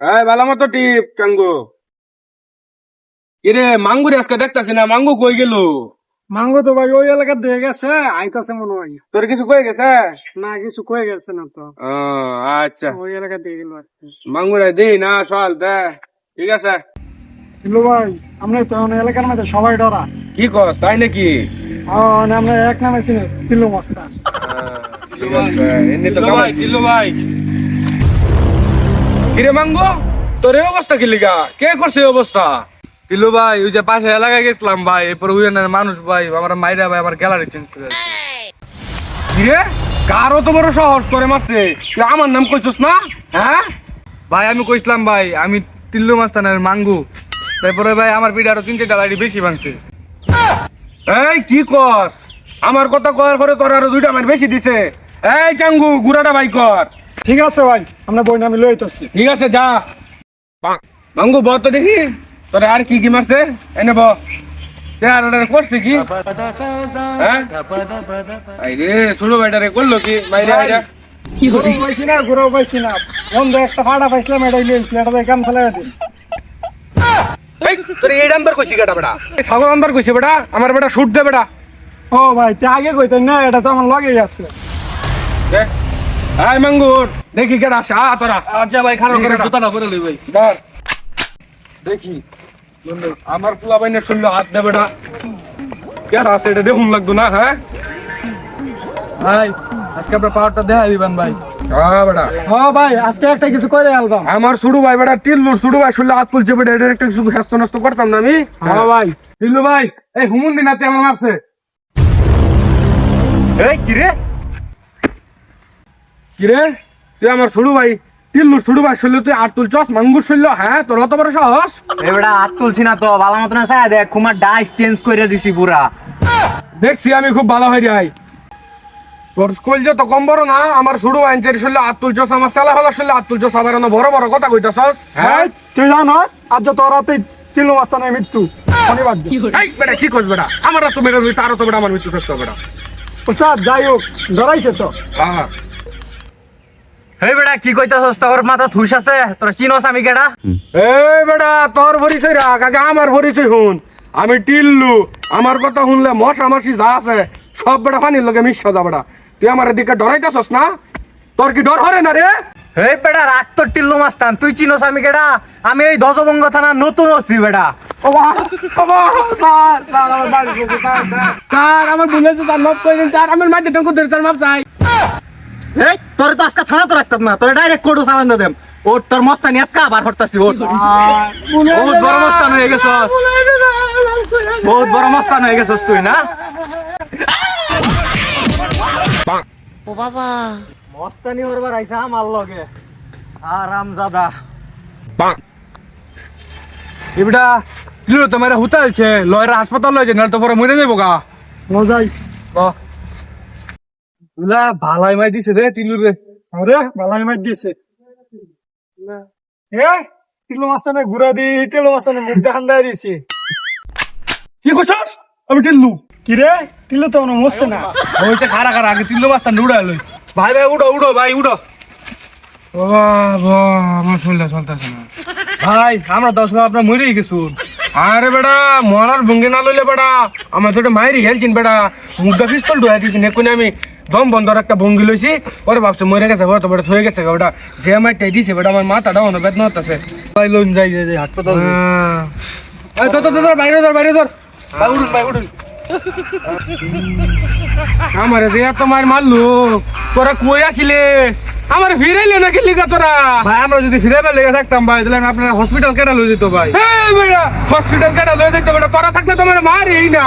এই ভালো মতো টিপ চাঙ্গু। কিরে মাঙ্গুরি আজকে দেখতাছি না, মাঙ্গু কই গেল? মাঙ্গো তো ভাই ওই এলাকা দিয়ে গেছে, আইতাছে মনে হয়। তোর কিছু কয়ে গেছে? না কিছু কয়ে গেছে না তো, ও আচ্ছা, ওই এলাকা দিয়ে গেল আর কি। মাঙ্গুরে দেই না সল দে, ঠিক আছে। কিন্তু ভাই আমরা তো এলাকার মধ্যে সবাই ডরা। কি কস তাই নাকি? আমরা এক নামে চিনি পিল্লু মস্তা। ঠিক আছে, এমনি তো ভাই দিলু ভাই। কিরে মাঙ্গু, তোর এই অবস্থা কি লিগা? কে করছে এই অবস্থা? দিলু ভাই ওই যে পাশে এলাকায় গেছিলাম ভাই, এরপর ওই মানুষ ভাই আমার মাইরা ভাই আমার গ্যালারি চেঞ্জ করে দিচ্ছে। কিরে কারো তো বড় সাহস করে মারছে, তুই আমার নাম কইছস না? হ্যাঁ ভাই আমি কইছিলাম ভাই আমি তিল্লু মাস্তানের মাঙ্গু, তারপরে ভাই আমার পিঠে আরো 3-4টা লাইট বেশি ভাঙছে। এই কি কস? আমার কথা কয়ার পরে তোর আরো 2টা মার বেশি দিছে। এই চাঙ্গু গুড়াটা বাই কর। ঠিক আছে ভাই, আমরা বই নামে লই আইতাছি। ঠিক আছে যা। মাঙ্গু বল তো দেখি তোর আর কি কি মারছে, এনে ব করছে কি? হ্যাঁ এই রে ছোট ভাইটারে করলো কি বাইরে বাইরে? ঘুরো পাইছি না, ঘুরো পাইছি না, বন্ধু একটা ফাটা পাইছিলাম, এটাই লইছি, এটা দিয়ে কাম চালাই দিন। এই তোর এই নাম্বার কইছি কেটা বেটা? এই ছাগল নাম্বার কইছে বেটা, আমার বেটা শুট দে বেটা। ও ভাই তে আগে কইতেন না, এটা তো আমার লগেই আছে। দে আয় মাঙ্গুর দেখি কেটা আসে, তোরা আচ্ছা ভাই খারাপ করে জুতাটা পরে লই ভাই। ধর দেখি আমার পোলা বাইনের শুনলো হাত দে বেটা, কেটা আছে এটা দেখুন লাগতো না? হ্যাঁ ভাই আজকে আপনার পাওয়ারটা দেখা দিবেন ভাই। হ্যাঁ বেটা, হ্যাঁ ভাই আজকে একটা কিছু করে আলবাম। আমার ছোট ভাই বেটা টিল্লুর ছোট ভাই শুনলে হাত তুলছে বেটা, এটা একটা কিছু ব্যস্ত নষ্ট করতাম না আমি? হ্যাঁ ভাই টিল্লু ভাই এই হুমুন দিন হাতে আমার মারছে। এই কি রে? কিরে তুই আমার ছোট ভাই টিল্লুর ছোট ভাই শুনলে তুই আর তুলছস মাঙ্গুর শুনলো? হ্যাঁ তোর অত বড় সাহস? এবারে হাত তুলছি না তো, ভালো মতন আছে দেখ, কুমার ডাইস চেঞ্জ করে দিছি পুরা। দেখছি আমি খুব ভালো হয়ে যাই। তোর স্কুল যে তো কম বড় না, আমার ছোট ভাই আনচারি শুনলে হাত তুলছস, আমার চালা হলো শুনলে হাত তুলছস, আবার না বড় বড় কথা কইতাছস? হ্যাঁ তুই জানস আজ যে তোর রাতে তিন মাস্তানের মৃত্যু শনিবার দিন। এই বেটা কি কস বেটা? আমার তো বেটা তারও তো বেটা আমার মৃত্যু থাকতো বেটা। উস্তাদ যাই হোক ডরাইছে তো। হ্যাঁ হেই বেটা কি কইতাছস, তোর মাথা থুস আছে? তোর চিনস আমি কেডা? এই বেটা তোর পরিচয় রাখ, আগে আমার পরিচয় শুন। আমি টিল্লু, আমার কথা শুনলে মশা মাসি যা আছে সব বেটা পানির লগে মিশা যা বেটা। তুই আমার এদিকে ডরাইতেছস না? তোর কি ডর হরে না রে? হেই বেটা রাখ তোর টিল্লু মাস্তান, তুই চিনস আমি কেডা? আমি এই ধ্বজভঙ্গ থানা নতুন আছি বেটা। আমার বুঝেছে তার মাপ করে দিন, স্যার আমার মাঝে টঙ্কু ধরে তার মাপ চাই। এই তোর তো আজকে থানা তো রাখতাম না, তোর ডাইরেক্ট কোর্টও চালান দেম। ওর তোর মস্তানি আজকে আবার হরতাছি। ওর বহুত বড় মস্তান হয়ে গেছস, বহুত বড় মস্তান হয়ে গেছস তুই না? ও বাবা মস্তানি হরবার আইসা আমার লগে আরাম জাদা। এবেটা টিল্লু তোমার হুতালছে, লয়ের হাসপাতাল লয়েছে, নাহলে তো পরে মরে যাবো গা। মজাই বুঝলা ভালাই মাই দিছে রে টিল্লু রে। আরে বালাই মার দিয়েছে। এ তিলো মাস্তানে ঘুরা দি, তিলো মাস্তানে মুখ দেখান দেয় দিছে। কি করছস? আমি টিল্লু। কি রে তিলো তো মনে মরছে না। হইছে খারা খারা, আগে টিল্লু মাস্তান উড়া লই। ভাই ভাই উড়ো উড়ো ভাই উড়ো। বাবা বাবা আমার শরীরটা চলতেছে না ভাই, আমরা তো আসলে আপনার মরেই গেছু। আরে বেটা মরার ভঙ্গি না লইলে বেটা আমার তো মায়েরই খেলছেন বেটা, মুখটা পিস্তল ঢুয়া দিয়েছেন এক্ষুনি। আমি দম বন্ধর একটা ভঙ্গি লইছি, পরে ভাবছি মরে গেছে তো বেটা থয়ে গেছে ওটা যে মাইটাই দিছে বেটা, আমার মাথাটা অনেক বেদনা হতেছে। ভাই লোন যাই যাই হাসপাতাল। বাইরে ধর বাইরে ধর ভাই উঠুন ভাই উঠুন। আমার যে এত মার মারলো, তোরা কই আসিলে? আমার ফিরাইলে নাকি লিগা তোরা? ভাই আমরা যদি ফিরে লেগে থাকতাম ভাই তাহলে আপনার হসপিটাল কেটে লয়ে যেত ভাই। এই বেটা হসপিটাল কেটা লয়ে যাইতে বেটা, তোরা থাকলে তোমার মারই না।